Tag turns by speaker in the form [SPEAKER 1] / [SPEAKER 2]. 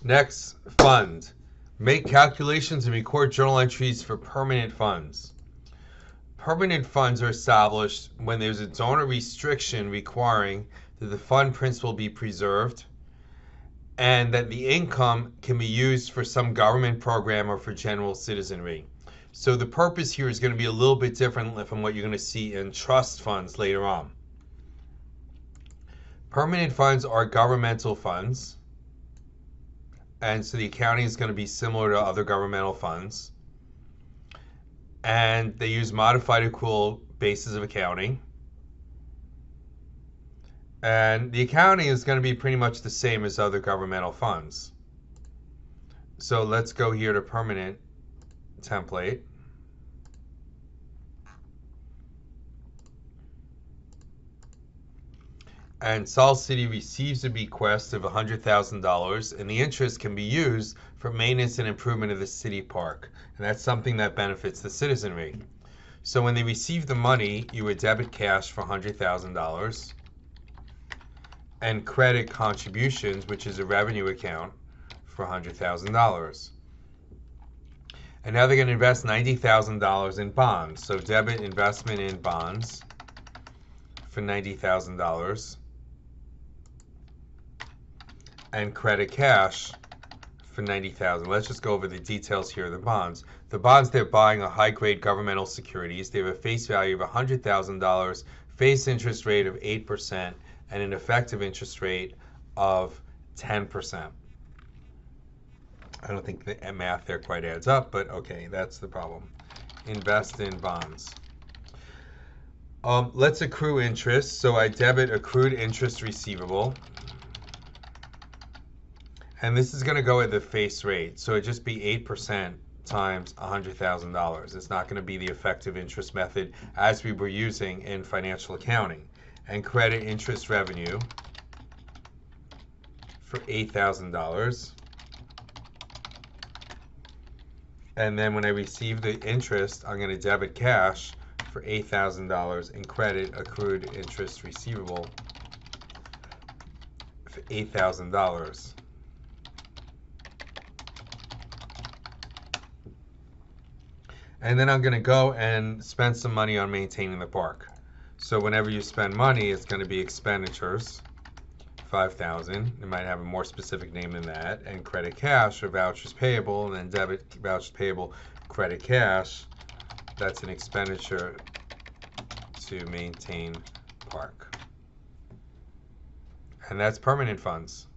[SPEAKER 1] Next, fund. Make calculations and record journal entries for permanent funds. Permanent funds are established when there's a donor restriction requiring that the fund principal be preserved and that the income can be used for some government program or for general citizenry. So the purpose here is going to be a little bit different from what you're going to see in trust funds later on. Permanent funds are governmental funds, and so the accounting is going to be similar to other governmental funds. And they use modified accrual basis of accounting. And the accounting is going to be pretty much the same as other governmental funds. So let's go here to permanent template. And Salt City receives a bequest of $100,000, and the interest can be used for maintenance and improvement of the city park. And that's something that benefits the citizenry. So when they receive the money, you would debit cash for $100,000 and credit contributions, which is a revenue account, for $100,000. And now they're going to invest $90,000 in bonds. So debit investment in bonds for $90,000. And credit cash for $90,000. Let's just go over the details here of the bonds. The bonds they're buying are high-grade governmental securities. They have a face value of $100,000, face interest rate of 8%, and an effective interest rate of 10%. I don't think the math there quite adds up, but okay, that's the problem. Invest in bonds. Let's accrue interest. So I debit accrued interest receivable. And this is going to go at the face rate. So it'd just be 8% times $100,000. It's not going to be the effective interest method as we were using in financial accounting. And credit interest revenue for $8,000. And then when I receive the interest, I'm going to debit cash for $8,000 and credit accrued interest receivable for $8,000. And then I'm going to go and spend some money on maintaining the park. So whenever you spend money, it's going to be expenditures, $5,000. It might have a more specific name than that. And credit cash or vouchers payable, and then debit vouchers payable, credit cash. That's an expenditure to maintain park. And that's permanent funds.